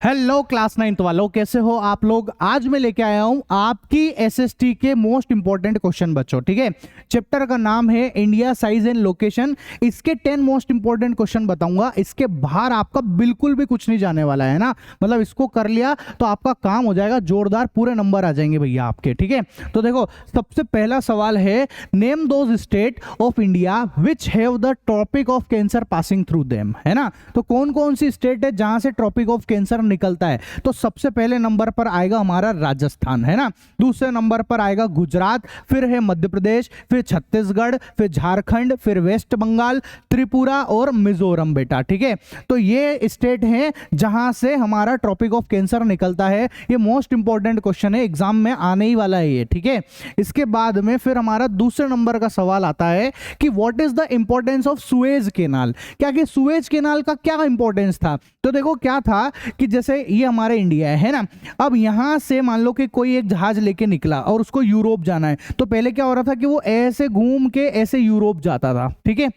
Hello class 9th वालों, कैसे हो आप लोग। आज मैं लेके आया हूं आपकी एसएसटी के मोस्ट इंपॉर्टेंट क्वेश्चन बच्चों। ठीक है, चैप्टर का नाम है इंडिया साइज एंड लोकेशन। इसके 10 मोस्ट इंपॉर्टेंट क्वेश्चन बताऊंगा। इसके बाहर आपका बिल्कुल भी कुछ नहीं जाने वाला है ना, मतलब इसको कर लिया तो आपका काम हो जाएगा जोरदार, पूरे नंबर आ जाएंगे भैया आपके। ठीक है, तो देखो सबसे पहला सवाल है, name those state of India which have the tropic of cancer passing through them, है ना। तो कौन कौन सी स्टेट है जहां से ट्रॉपिक ऑफ कैंसर निकलता है। तो सबसे पहले नंबर पर आएगा हमारा राजस्थान, है ना। दूसरे नंबर पर आएगा गुजरात, फिर है मध्य प्रदेश, फिर छत्तीसगढ़, फिर झारखंड, फिर वेस्ट बंगाल, त्रिपुरा और मिजोरम बेटा। ठीक है, तो ये स्टेट हैं जहां से हमारा ट्रॉपिक ऑफ कैंसर निकलता है। ये मोस्ट इंपॉर्टेंट क्वेश्चन है, एग्जाम में आने ही वाला है ये। ठीक है, इसके बाद में फिर हमारा दूसरे नंबर का सवाल आता है कि what is the importance of Suez canal. क्या कि सुएज कैनाल का क्या इंपॉर्टेंस था। तो देखो क्या था कि जैसे ये हमारा इंडिया है ना, अब यहां से मान लो कि कोई एक जहाज लेके निकला और उसको यूरोप जाना है, तो पहले क्या हो रहा था कि वो ऐसे घूम के ऐसे यूरोप जाता था। ठीक है,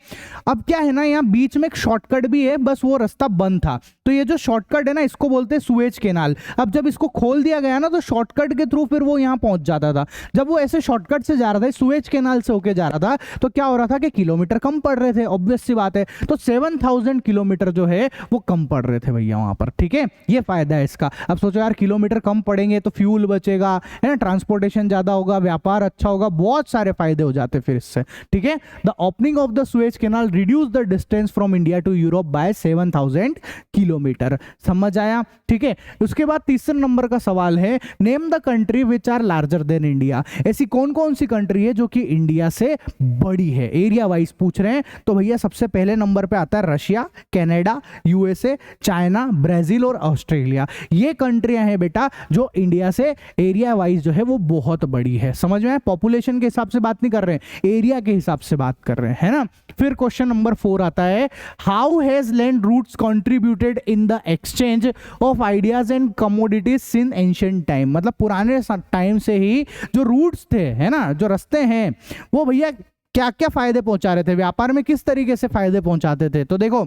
अब क्या है ना, यहाँ बीच में एक शॉर्टकट भी है, बस वो रास्ता बंद था। तो ये जो शॉर्टकट है ना, इसको बोलते हैं सुएज कैनाल। अब जब इसको खोल दिया गया ना, तो शॉर्टकट के थ्रू फिर वो यहाँ पहुंच जाता था। जब वो ऐसे शॉर्टकट से जा रहा था, सुएज कैनाल से होके जा रहा था, तो क्या हो रहा था कि किलोमीटर कम पड़ रहे थे, ऑब्वियस सी बात है। तो 7000 किलोमीटर जो है वो कम पड़ रहे थे भैया वहां पर। ठीक है, ये फायदा है इसका। अब सोचो यार, किलोमीटर कम पड़ेंगे तो फ्यूल बचेगा, है ना, ट्रांसपोर्टेशन ज्यादा होगा, व्यापार अच्छा होगा, बहुत सारे फायदे हो जाते फिर इससे। ठीक है, the opening of the Suez canal reduce the distance from India to Europe by 7000 kilometre. समझ आया। ठीक है, उसके बाद तीसरे नंबर का सवाल है, name the country which are larger than India. ऐसी कौन कौन सी कंट्री है जो कि इंडिया से बड़ी है, एरिया वाइज पूछ रहे हैं। तो भैया सबसे पहले नंबर पे आता है Russia, Canada, USA, China, Brazil और ऑस्ट्रेलिया। ये कंट्रियां हैं बेटा जो इंडिया से एरिया वाइज जो है वो बहुत बड़ी है। समझ में आया, पॉपुलेशन के हिसाब से बात नहीं कर रहे हैं, एरिया के हिसाब से बात कर रहे हैं, है ना। फिर क्वेश्चन नंबर 4 आता है, how has land routes contributed in the exchange of ideas and commodities since ancient time. मतलब पुराने टाइम से ही जो रूट्स थे, है ना, जो रास्ते हैं, वो भैया क्या क्या फायदे पहुंचा रहे थे, व्यापार में किस तरीके से फायदे पहुंचाते थे। तो देखो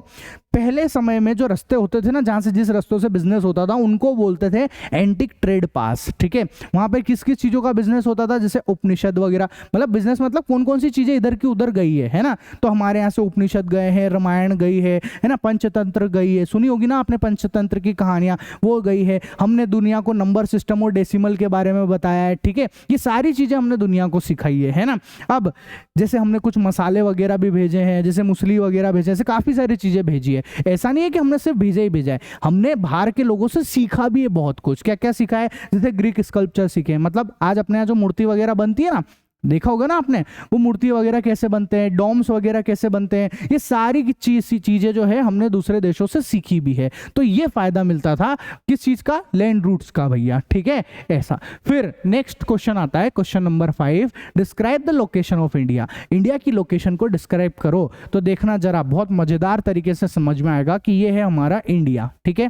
पहले समय में जो रास्ते होते थे ना, जहां से जिस रास्तों से बिजनेस होता था, उनको बोलते थे एंटिक ट्रेड पास। ठीक है, वहां पे किस किस चीजों का बिजनेस होता था, जैसे उपनिषद वगैरह, मतलब बिजनेस मतलब कौन कौन सी चीजें इधर की उधर गई है ना। तो हमारे यहाँ से उपनिषद गए हैं, रामायण गई है ना, पंचतंत्र गई है, सुनी होगी ना आपने पंचतंत्र की कहानियां, वो गई है। हमने दुनिया को नंबर सिस्टम और डेसिमल के बारे में बताया है। ठीक है, ये सारी चीजें हमने दुनिया को सिखाई है ना। अब जैसे हमने कुछ मसाले वगैरह भी भेजे हैं, जैसे मूसली वगैरह भेजे, ऐसे काफी सारी चीजें भेजी है। ऐसा नहीं है कि हमने सिर्फ भेजा ही भेजा है, हमने बाहर के लोगों से सीखा भी है बहुत कुछ। क्या क्या सीखा है, जैसे ग्रीक स्कल्पचर सीखे हैं, मतलब आज अपने यहाँ जो मूर्ति वगैरह बनती है ना, देखा होगा ना आपने, वो मूर्ति वगैरह कैसे बनते हैं, डोम्स वगैरह कैसे बनते हैं, ये सारी चीजें जो है हमने दूसरे देशों से सीखी भी है। तो ये फायदा मिलता था किस चीज का, लैंड रूट्स का भैया। ठीक है, ऐसा। फिर नेक्स्ट क्वेश्चन आता है, question number 5, describe the location of India. India की लोकेशन को डिस्क्राइब करो। तो देखना जरा, बहुत मजेदार तरीके से समझ में आएगा कि ये है हमारा इंडिया। ठीक है,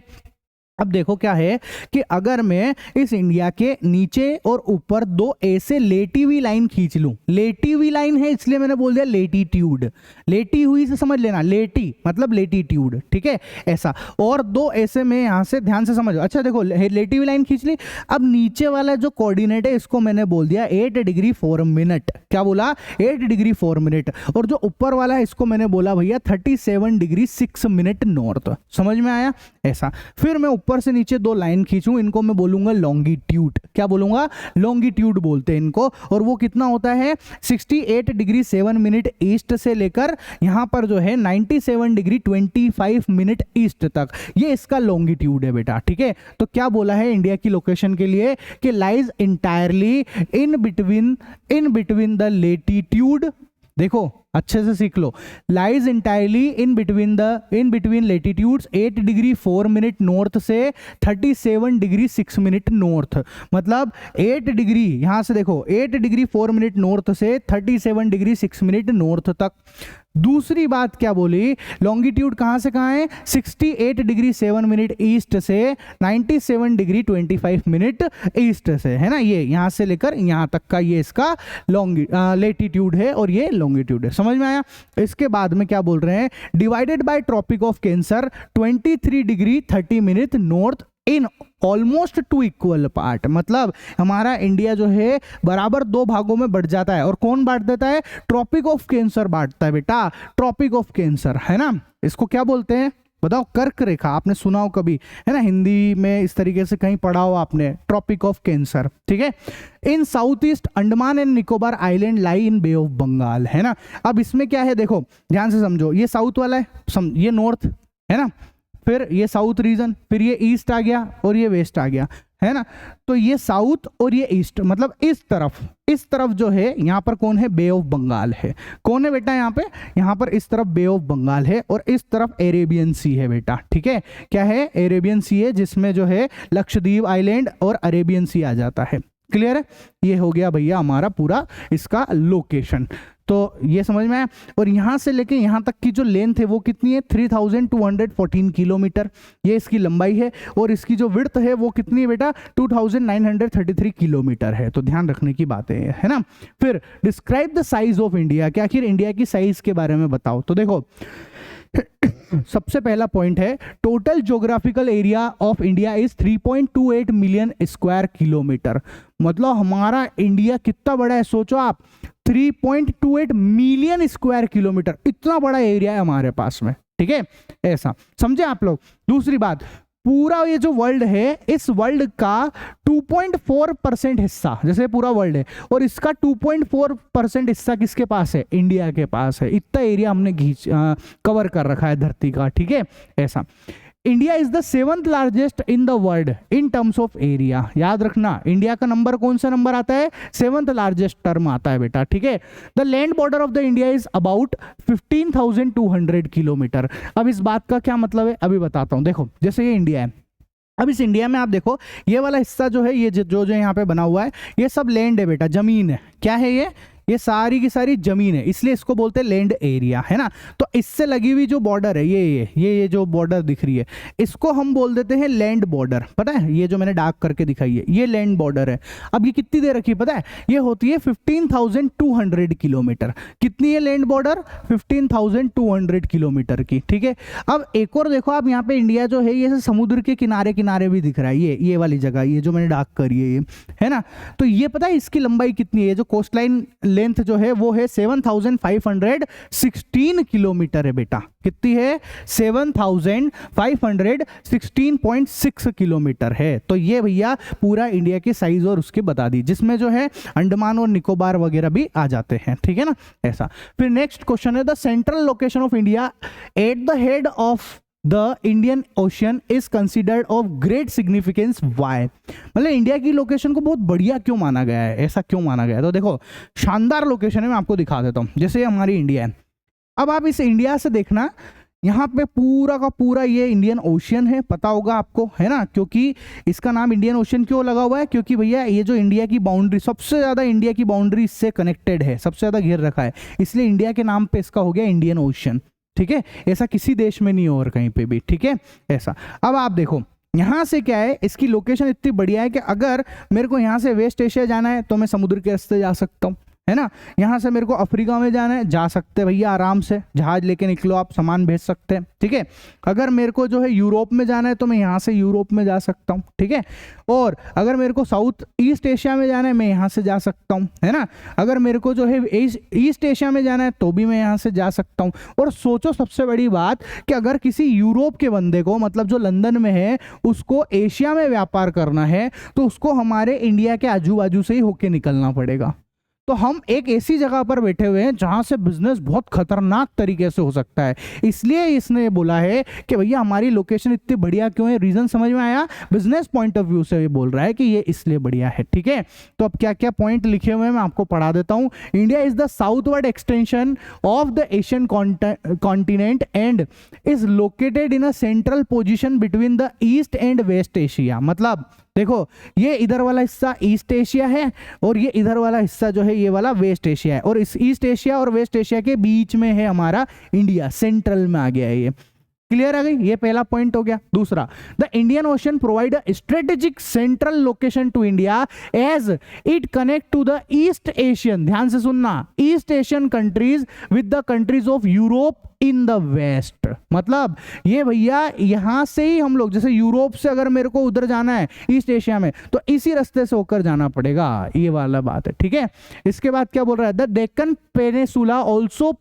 अब देखो क्या है कि अगर मैं इस इंडिया के नीचे और ऊपर दो ऐसे लेटी हुई लाइन खींच लूं, लेटी हुई लाइन है इसलिए मैंने बोल दिया लेटीट्यूड, लेटी हुई से समझ लेना, लेटी मतलब लेटीट्यूड। ठीक है, ऐसा। और दो ऐसे में यहां से ध्यान से समझो। अच्छा देखो, लेटी हुई लाइन खींच ली, अब नीचे वाला जो कोऑर्डिनेट है इसको मैंने बोल दिया 8 डिग्री 4 मिनट। क्या बोला, 8 डिग्री 4 मिनट। और जो ऊपर वाला है इसको मैंने बोला भैया 37 डिग्री 6 मिनट नॉर्थ। समझ में आया, ऐसा। फिर मैं ऊपर से नीचे दो लाइन खींचूं, इनको मैं बोलूंगा लॉन्गिट्यूड। क्या बोलूंगा, लॉन्गिट्यूड बोलते हैं इनको। और वो कितना होता है, 68 डिग्री 7 मिनट ईस्ट से लेकर यहां पर जो है 97 डिग्री 25 मिनट ईस्ट तक, ये इसका लॉन्गिट्यूड है बेटा। ठीक है, तो क्या बोला है इंडिया की लोकेशन के लिए कि lies entirely in between the latitude, देखो अच्छे से सीख लो, lies entirely in between latitudes 8 degree 4 minute north से 37 डिग्री 6 मिनट नॉर्थ। मतलब 8 डिग्री, यहां से देखो 8 डिग्री 4 मिनट नॉर्थ से 37 डिग्री 6 मिनट नॉर्थ तक। दूसरी बात क्या बोली, लॉन्गिट्यूड कहां से कहां है, 68 डिग्री 7 मिनट ईस्ट से 97 डिग्री 25 मिनट ईस्ट से, है ना। ये यहां से लेकर यहां तक का ये इसका लेटीट्यूड है और ये लॉन्गिट्यूड है। समझ में आया। इसके बाद में क्या बोल रहे हैं, divided by tropic of cancer 23 degree 30 minute north in almost two equal part, मतलब हमारा इंडिया जो है बराबर 2 भागों में बढ़ जाता है। और कौन बांट देता है? ट्रॉपिक ऑफ कैंसर बांटता है बेटा, ट्रॉपिक ऑफ कैंसर, है ना। इसको क्या बोलते हैं बताओ? कर्क रेखा, आपने सुना हो कभी, है ना, हिंदी में इस तरीके से कहीं पढ़ा हो आपने, ट्रॉपिक ऑफ कैंसर, ठीक है। In south east Andaman and Nicobar island lie in bay of Bengal, है ना। अब इसमें क्या है देखो, ध्यान से समझो, ये साउथ वाला है, ये नॉर्थ है ना, फिर ये साउथ रीजन, फिर ये ईस्ट आ गया और ये वेस्ट आ गया, है ना। तो ये साउथ और ये ईस्ट, मतलब इस तरफ जो है यहाँ पर कौन है? बे ऑफ बंगाल है। कौन है बेटा यहाँ पे? यहाँ पर इस तरफ बे ऑफ बंगाल है और इस तरफ अरेबियन सी है बेटा, ठीक है। क्या है? अरेबियन सी है, जिसमें जो है लक्षद्वीप आइलैंड और अरेबियन सी आ जाता है। क्लियर है? ये हो गया भैया हमारा पूरा इसका लोकेशन। तो ये समझ में आया। और यहाँ से लेके यहाँ तक की जो लेंथ है वो कितनी है? 3214 किलोमीटर, ये इसकी लंबाई है। और इसकी जो विड्थ है वो कितनी है बेटा? 2933 किलोमीटर है। तो ध्यान रखने की बातें है ना। फिर describe the size of India, कि आखिर इंडिया की साइज के बारे में बताओ। तो देखो सबसे पहला पॉइंट है, total geographical area of India is 3.28 million square kilometre. मतलब हमारा इंडिया कितना बड़ा है सोचो आप, 3.28 मिलियन स्क्वायर किलोमीटर, इतना बड़ा एरिया है हमारे पास में, ठीक है। ऐसा समझे आप लोग। दूसरी बात, पूरा ये जो वर्ल्ड है, इस वर्ल्ड का 2.4% हिस्सा, जैसे पूरा वर्ल्ड है, और इसका 2.4% हिस्सा किसके पास है? इंडिया के पास है। इतना एरिया हमने कवर कर रखा है धरती का, ठीक है। ऐसा India is the 7th largest in the world in terms of area. याद रखना, इंडिया का नंबर कौन सा नंबर आता है? 7th लार्जेस्ट टर्म आता है बेटा, ठीक है। The land border of the India is about 15,200 kilometre. अब इस बात का क्या मतलब है अभी बताता हूं। देखो जैसे ये इंडिया है, अब इस इंडिया में आप देखो ये वाला हिस्सा जो है, ये जो यहाँ पे बना हुआ है, ये सब लैंड है बेटा, जमीन है। क्या है ये सारी की सारी जमीन है, इसलिए इसको बोलते हैं लैंड एरिया, है ना। तो इससे लगी हुई जो बॉर्डर है, ये जो बॉर्डर दिख रही है, इसको हम बोल देते हैं लैंड बॉर्डर। पता है, ये जो मैंने डार्क करके दिखाई है, ये लैंड बॉर्डर है। अब ये कितनी दे रखी है पता है? ये होती है 15,200 किलोमीटर। कितनी है लैंड बॉर्डर? 15,200 किलोमीटर की, ठीक है। अब एक और देखो आप, यहाँ पे इंडिया जो है ये समुद्र के किनारे किनारे भी दिख रहा है, ये वाली जगह, ये जो मैंने डार्क करी है, ये है ना। तो ये पता है इसकी लंबाई कितनी है? जो कोस्ट लाइन लेंथ जो है वो है 7,516 किलोमीटर है बेटा। कितनी है? 7,516.6 किलोमीटर है। तो ये भैया पूरा इंडिया की साइज और उसकी बता दी, जिसमें जो है अंडमान और निकोबार वगैरह भी आ जाते हैं, ठीक है ना। ऐसा फिर नेक्स्ट क्वेश्चन है, the central location of India at the head of the Indian ocean is considered of great significance why. मतलब इंडिया की लोकेशन को बहुत बढ़िया क्यों माना गया है, ऐसा क्यों माना गया है? तो देखो शानदार लोकेशन है, मैं आपको दिखा देता हूं। जैसे हमारी इंडिया है, अब आप इस इंडिया से देखना, यहाँ पे पूरा का पूरा ये इंडियन ओशियन है, पता होगा आपको, है ना। क्योंकि इसका नाम इंडियन ओशियन क्यों लगा हुआ है? क्योंकि भैया ये जो इंडिया की बाउंड्री, सबसे ज्यादा इंडिया की बाउंड्री इससे कनेक्टेड है, सबसे ज्यादा घेर रखा है, इसलिए इंडिया के नाम पे इसका हो गया इंडियन ओशियन, ठीक है। ऐसा किसी देश में नहीं हो और कहीं पे भी, ठीक है। ऐसा अब आप देखो यहाँ से क्या है, इसकी लोकेशन इतनी बढ़िया है कि अगर मेरे को यहाँ से वेस्ट एशिया जाना है तो मैं समुद्र के रास्ते जा सकता हूँ, है ना। यहाँ से मेरे को अफ्रीका में जाना है, जा सकते भैया आराम से, जहाज लेके निकलो आप, सामान भेज सकते हैं, ठीक है। अगर मेरे को जो है यूरोप में जाना है तो मैं यहाँ से यूरोप में जा सकता हूँ, ठीक है। और अगर मेरे को साउथ ईस्ट एशिया में जाना है, मैं यहाँ से जा सकता हूँ, है ना। अगर मेरे को जो है ईस्ट एशिया में जाना है तो भी मैं यहाँ से जा सकता हूँ। और सोचो सबसे बड़ी बात कि अगर किसी यूरोप के बंदे को, मतलब जो लंदन में है, उसको एशिया में व्यापार करना है तो उसको हमारे इंडिया के आजू बाजू से ही होके निकलना पड़ेगा। तो हम एक ऐसी जगह पर बैठे हुए हैं जहां से बिजनेस बहुत खतरनाक तरीके से हो सकता है, इसलिए इसने बोला है कि भैया हमारी लोकेशन इतनी बढ़िया क्यों है। रीजन समझ में आया? बिजनेस पॉइंट ऑफ व्यू से ये बोल रहा है कि ये इसलिए बढ़िया है, ठीक है। तो अब क्या क्या पॉइंट लिखे हुए हैं मैं आपको पढ़ा देता हूं। India is the southward extension of the Asian continent and is located in a central position between the east and west Asia. मतलब देखो ये इधर वाला हिस्सा ईस्ट एशिया है और ये इधर वाला हिस्सा जो है ये वाला वेस्ट एशिया है, और इस ईस्ट एशिया और वेस्ट एशिया के बीच में है हमारा इंडिया, सेंट्रल में आ गया है ये। क्लियर आ गई, ये पहला पॉइंट हो गया। दूसरा, the Indian ocean provide a strategic central location to India as it connect to the east Asian, ध्यान से सुनना, east Asian countries with the countries of Europe in the west. मतलब ये भैया यहां से ही हम लोग, जैसे यूरोप से अगर मेरे को उधर जाना है ईस्ट एशिया में, तो इसी रास्ते से होकर जाना पड़ेगा, ये वाला बात है, ठीक है। इसके बाद क्या बोल रहा है, the Deccan peninsula also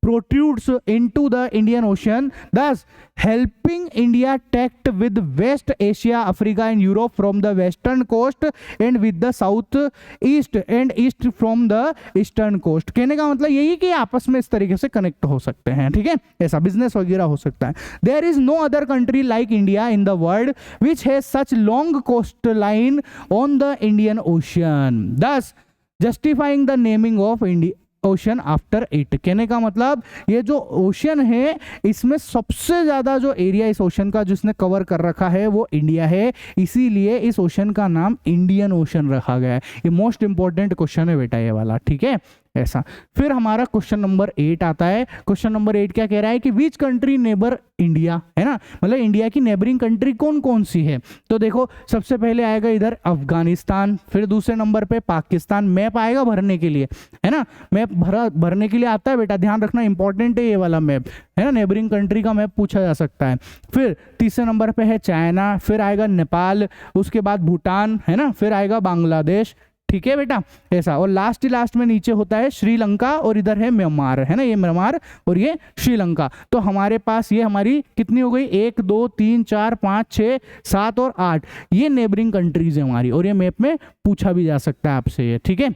protrudes into the Indian Ocean, thus helping India connect with West Asia, Africa and Europe from the western coast and with the south east and east from the eastern coast। कहने का मतलब यही कि आपस में इस तरीके से कनेक्ट हो सकते हैं, ठीक है, ऐसा बिजनेस वगैरह हो सकता है। There is no other country like India in the world which has such long coastline on the Indian Ocean, thus justifying the naming of India ocean after it. कहने का मतलब ये जो ओशन है इसमें सबसे ज्यादा जो एरिया इस ओशन का जिसने कवर कर रखा है वो इंडिया है, इसीलिए इस ओशन का नाम इंडियन ओशन रखा गया है। ये मोस्ट इंपॉर्टेंट क्वेश्चन है बेटा ये वाला, ठीक है, ऐसा। फिर हमारा क्वेश्चन नंबर 8 आता है। क्वेश्चन नंबर 8 क्या कह रहा है कि विच कंट्री नेबर इंडिया, है ना, मतलब इंडिया की नेबरिंग कंट्री कौन कौन सी है। तो देखो सबसे पहले आएगा इधर अफगानिस्तान, फिर दूसरे नंबर पे पाकिस्तान, मैप आएगा भरने के लिए, है ना, मैप भरने के लिए आता है बेटा, ध्यान रखना इंपॉर्टेंट है ये वाला मैप, है ना, नेबरिंग कंट्री का मैप पूछा जा सकता है। फिर तीसरे नंबर पे है चाइना, फिर आएगा नेपाल, उसके बाद भूटान, है ना, फिर आएगा बांग्लादेश, ठीक है बेटा, ऐसा। और लास्ट में नीचे होता है श्रीलंका और इधर है म्यांमार, है ना, ये म्यांमार और ये श्रीलंका। तो हमारे पास ये हमारी कितनी हो गई, 1 2 3 4 5 6 7 और 8, ये नेबरिंग कंट्रीज है हमारी, और ये मैप में पूछा भी जा सकता है आपसे ये, ठीक है।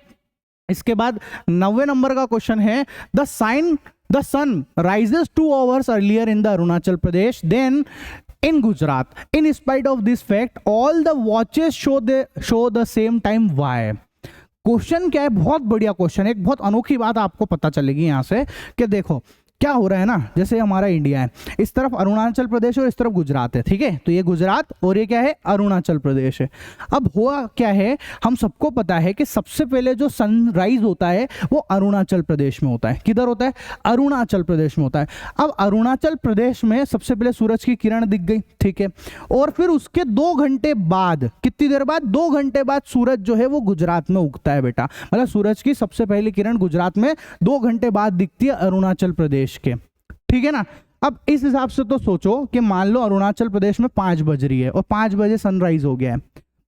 इसके बाद 90 नंबर का क्वेश्चन है, the sun rises 2 hours earlier in the Arunachal Pradesh then in Gujarat. In spite of this fact, all the watches show the same time. Why? Question क्या है, बहुत बढ़िया क्वेश्चन है, एक बहुत अनोखी बात आपको पता चलेगी यहाँ से कि देखो क्या हो रहा है ना, जैसे हमारा इंडिया है, इस तरफ अरुणाचल प्रदेश और इस तरफ गुजरात है, ठीक है, तो ये गुजरात और ये क्या है, अरुणाचल प्रदेश है। अब हुआ क्या है, हम सबको पता है कि सबसे पहले जो सनराइज होता है वो अरुणाचल प्रदेश में होता है। किधर होता है, अरुणाचल प्रदेश में होता है। अब अरुणाचल प्रदेश में सबसे पहले सूरज की किरण दिख गई, ठीक है, और फिर उसके 2 घंटे बाद, कितनी देर बाद, 2 घंटे बाद सूरज जो है वो गुजरात में उगता है बेटा, मतलब सूरज की सबसे पहली किरण गुजरात में 2 घंटे बाद दिखती है अरुणाचल प्रदेश के, ठीक है ना। अब इस हिसाब से तो सोचो कि मान लो अरुणाचल प्रदेश में 5 बज रही है और 5 बजे सनराइज हो गया है,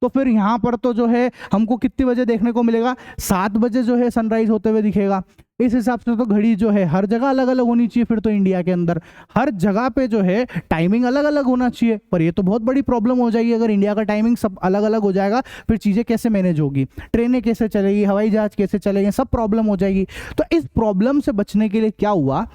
तो फिर यहां पर तो जो है हमको कितने बजे देखने को मिलेगा, 7 बजे जो है सनराइज होते हुए दिखेगा। इस हिसाब से तो घड़ी जो है हर जगह अलग अलग होनी चाहिए, फिर तो इंडिया के अंदर हर जगह पे जो है टाइमिंग अलग अलग होना चाहिए, पर ये तो बहुत बड़ी प्रॉब्लम हो जाएगी अगर इंडिया का टाइमिंग सब अलग अलग हो जाएगा, फिर चीज़ें कैसे मैनेज होगी, ट्रेनें कैसे चलेगी, हवाई जहाज कैसे चलेंगे, सब प्रॉब्लम हो जाएगी। तो इस प्रॉब्लम से बचने के लिए क्या हुआ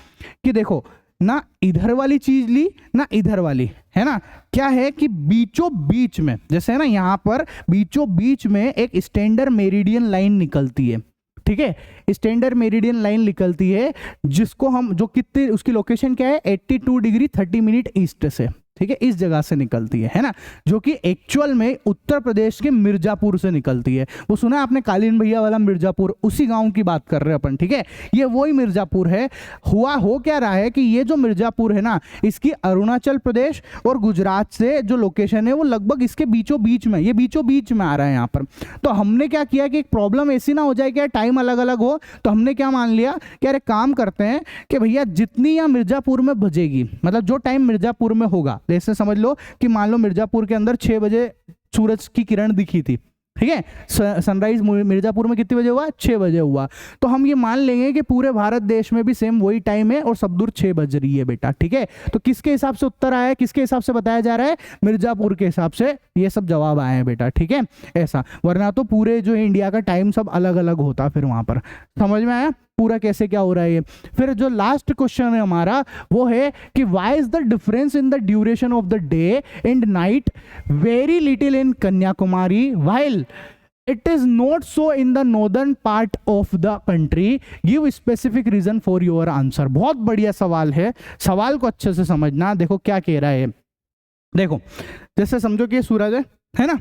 कि देखो ना इधर वाली चीज ली ना इधर वाली, है ना, क्या है कि बीचों बीच में, जैसे है ना यहाँ पर बीचों बीच में एक स्टैंडर्ड मेरिडियन लाइन निकलती है, ठीक है, स्टैंडर्ड मेरिडियन लाइन निकलती है जिसको हम, जो कितने, उसकी लोकेशन क्या है, 82 डिग्री 30 मिनट ईस्ट से, ठीक है, इस जगह से निकलती है ना, जो कि एक्चुअल में उत्तर प्रदेश के मिर्जापुर से निकलती है। वो सुना आपने कालीन भैया वाला मिर्जापुर, उसी गांव की बात कर रहे हैं अपन, ठीक है, ये वही मिर्जापुर है। हो क्या रहा है कि ये जो मिर्जापुर है ना, इसकी अरुणाचल प्रदेश और गुजरात से जो लोकेशन है वो लगभग इसके बीचों बीच में, ये बीचों बीच में आ रहा है यहाँ पर। तो हमने क्या किया कि एक प्रॉब्लम ऐसी ना हो जाए कि टाइम अलग अलग हो, तो हमने क्या मान लिया कि अरे काम करते हैं कि भैया जितनी यहाँ मिर्जापुर में बजेगी, मतलब जो टाइम मिर्जापुर में होगा, जैसे समझ लो कि मान लो मिर्जापुर के अंदर 6 बजे सूरज की किरण दिखी थी, ठीक है, सनराइज मिर्जापुर में कितने बजे हुआ, 6 बजे हुआ, तो हम ये मान लेंगे कि पूरे भारत देश में भी सेम वही टाइम है और सब दूर 6 बज रही है बेटा, ठीक है। तो किसके हिसाब से उत्तर आया है, किसके हिसाब से बताया जा रहा है, मिर्जापुर के हिसाब से ये सब जवाब आए हैं बेटा, ठीक है, ऐसा। वरना तो पूरे जो है इंडिया का टाइम सब अलग अलग होता, फिर वहां पर समझ में आया पूरा कैसे क्या हो रहा है ये। फिर जो लास्ट क्वेश्चन है हमारा वो है कि why is the difference in the duration of the day and night very little in Kanyakumari while it is not so in the northern part of the country, give specific reason for your answer. बहुत बढ़िया सवाल है, सवाल को अच्छे से समझना। देखो क्या कह रहा है, देखो जैसे समझो कि सूरज है ना,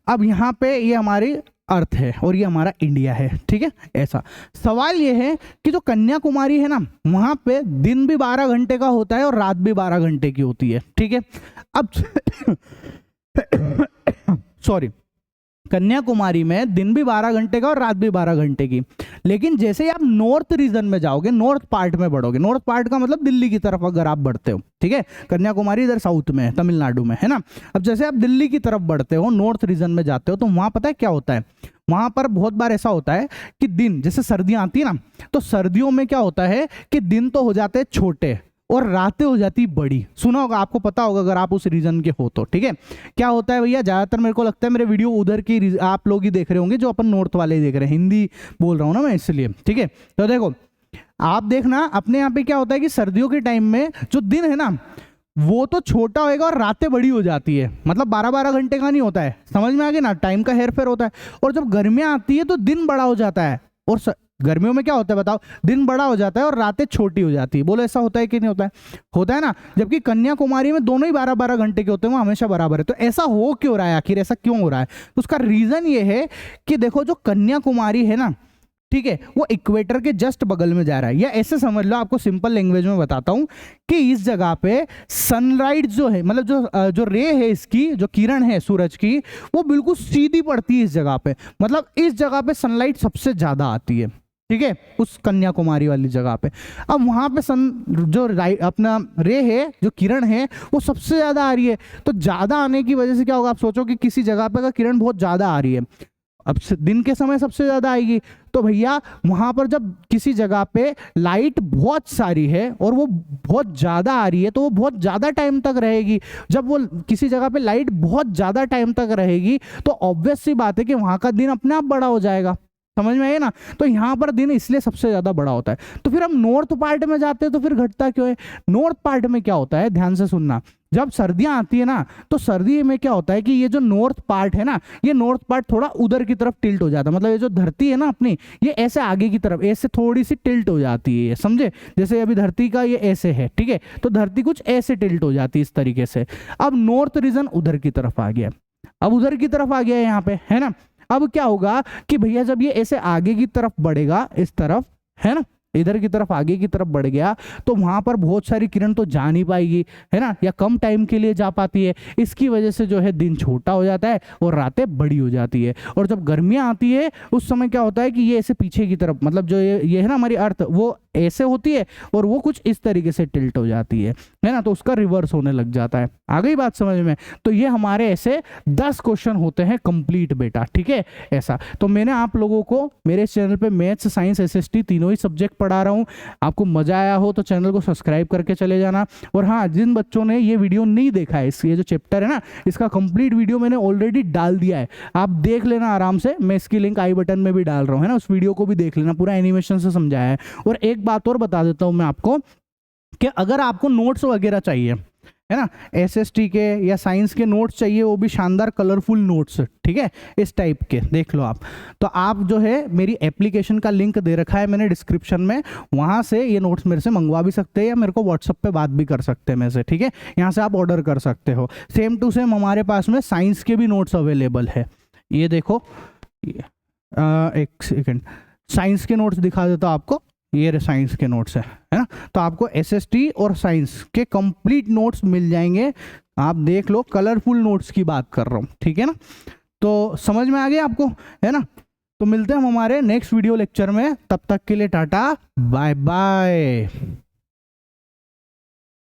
अब यहाँ पे ये हमारी अर्थ है और ये हमारा इंडिया है, ठीक है। ऐसा सवाल ये है कि जो कन्याकुमारी है ना, वहां पे दिन भी 12 घंटे का होता है और रात भी 12 घंटे की होती है, ठीक है। अब सॉरी, कन्याकुमारी में दिन भी 12 घंटे का और रात भी 12 घंटे की। लेकिन जैसे ही आप नॉर्थ रीजन में जाओगे, नॉर्थ पार्ट में बढ़ोगे, नॉर्थ पार्ट का मतलब दिल्ली की तरफ अगर आप बढ़ते हो, ठीक है, कन्याकुमारी इधर साउथ में है, तमिलनाडु में है ना। अब जैसे आप दिल्ली की तरफ बढ़ते हो, नॉर्थ रीजन में जाते हो, तो वहां पता है क्या होता है, वहां पर बहुत बार ऐसा होता है कि दिन, जैसे सर्दियां आती है ना, तो सर्दियों में क्या होता है कि दिन तो हो जाते हैं छोटे और रातें हो जाती बड़ी। सुना होगा, आपको पता होगा अगर आप उस रीजन के हो तो, ठीक है। क्या होता है भैया, ज्यादातर मेरे को लगता है मेरे वीडियो उधर की आप लोग ही देख रहे होंगे, जो अपन नॉर्थ वाले ही देख रहे हैं, हिंदी बोल रहा हूँ ना मैं इसलिए, ठीक है। तो देखो आप देखना अपने यहाँ पे क्या होता है कि सर्दियों के टाइम में जो दिन है ना वो तो छोटा होएगा और रातें बड़ी हो जाती है, मतलब 12-12 घंटे का नहीं होता है, समझ में आ गया ना, टाइम का हेर फेर होता है। और जब गर्मियां आती है तो दिन बड़ा हो जाता है, और गर्मियों में क्या होता है बताओ, दिन बड़ा हो जाता है और रातें छोटी हो जाती है। बोलो ऐसा होता है कि नहीं होता है? होता है ना। जबकि कन्याकुमारी में दोनों ही 12-12 घंटे के होते हैं, वो हमेशा बराबर है। तो ऐसा हो क्यों रहा है, आखिर ऐसा क्यों हो रहा है? तो उसका रीजन ये है कि देखो जो कन्याकुमारी है ना, ठीक है, वो इक्वेटर के जस्ट बगल में जा रहा है। या ऐसे समझ लो, आपको सिंपल लैंग्वेज में बताता हूं कि इस जगह पे सनलाइट जो है, मतलब जो रे है इसकी, जो किरण है सूरज की, वो बिल्कुल सीधी पड़ती है इस जगह पे। मतलब इस जगह पे सनलाइट सबसे ज्यादा आती है, ठीक है, उस कन्याकुमारी वाली जगह पे। अब वहां पे जो अपना रे है, जो किरण है, वो सबसे ज्यादा आ रही है। तो ज्यादा आने की वजह से क्या होगा, आप सोचो कि किसी जगह पे का किरण बहुत ज्यादा आ रही है, अब दिन के समय सबसे ज्यादा आएगी, तो भैया वहां पर जब किसी जगह पे लाइट बहुत सारी है और वो बहुत ज्यादा आ रही है, तो वो बहुत ज्यादा टाइम तक रहेगी। जब वो किसी जगह पे लाइट बहुत ज्यादा टाइम तक रहेगी, तो ऑब्वियस सी बात है कि वहां का दिन अपने आप बड़ा हो जाएगा। समझ में आए ना? तो यहाँ पर दिन इसलिए सबसे ज्यादा बड़ा होता है। तो फिर हम नॉर्थ पार्ट में जाते हैं तो फिर घटता क्यों है? नॉर्थ पार्ट में क्या होता है, ध्यान से सुनना, जब सर्दियां आती है ना, तो सर्दी में क्या होता है कि ये जो नॉर्थ पार्ट है ना, ये नॉर्थ पार्ट थोड़ा उधर की तरफ टिल्ट हो जाता है। मतलब ये जो धरती है ना अपनी, ये ऐसे आगे की तरफ ऐसे थोड़ी सी टिल्ट हो जाती है, समझे? जैसे अभी धरती का ये ऐसे है, ठीक है, तो धरती कुछ ऐसे टिल्ट हो जाती है इस तरीके से। अब नॉर्थ रीजन उधर की तरफ आ गया, अब उधर की तरफ आ गया यहाँ पे, है ना। अब क्या होगा कि भैया जब ये ऐसे आगे की तरफ बढ़ेगा, इस तरफ, है ना, इधर की तरफ आगे की तरफ बढ़ गया, तो वहां पर बहुत सारी किरण तो जा नहीं पाएगी, है ना, या कम टाइम के लिए जा पाती है। इसकी वजह से जो है दिन छोटा हो जाता है और रातें बड़ी हो जाती है। और जब गर्मियां आती है उस समय क्या होता है कि ये ऐसे पीछे की तरफ, मतलब जो ये है ना हमारी अर्थ, वो ऐसे होती है और वो कुछ इस तरीके से टिल्ट हो जाती है ना, तो उसका रिवर्स होने लग जाता है। आ गई बात समझ में? तो ये हमारे ऐसे 10 क्वेश्चन होते हैं कंप्लीट बेटा, ठीक है। ऐसा तो मैंने आप लोगों को मेरे चैनल पे मैथ्स, साइंस, SST तीनों ही सब्जेक्ट पढ़ा रहा हूँ। आपको मजा आया हो तो चैनल को सब्सक्राइब करके चले जाना। और हाँ, जिन बच्चों ने ये वीडियो नहीं देखा है, ये जो चैप्टर है ना, इसका कंप्लीट वीडियो मैंने ऑलरेडी डाल दिया है, आप देख लेना आराम से। मैं इसकी लिंक आई बटन में भी डाल रहा हूँ, है ना, उस वीडियो को भी देख लेना, पूरा एनिमेशन से समझाया है। और एक बात और बता देता हूँ मैं आपको कि अगर आपको नोट्स वगैरह चाहिए, है ना, SST के या साइंस के नोट्स चाहिए, वो भी शानदार कलरफुल नोट्स, ठीक है, इस टाइप के, देख लो आप। तो आप जो है मेरी एप्लीकेशन का लिंक दे रखा है मैंने डिस्क्रिप्शन में, वहां से ये नोट्स मेरे से मंगवा भी सकते हैं या मेरे को व्हाट्सएप पे बात भी कर सकते हैं मेरे से, ठीक है। यहाँ से आप ऑर्डर कर सकते हो। सेम टू सेम हमारे पास में साइंस के भी नोट्स अवेलेबल है। ये देखो, एक सेकेंड, साइंस के नोट्स दिखा देता हूँ आपको। ये साइंस के नोट्स है ना, तो आपको SST और साइंस के कंप्लीट नोट्स मिल जाएंगे। आप देख लो, कलरफुल नोट्स की बात कर रहा हूँ, ठीक है ना। तो समझ में आ गया आपको, है ना। तो मिलते हैं हम हमारे नेक्स्ट वीडियो लेक्चर में, तब तक के लिए टाटा बाय बाय।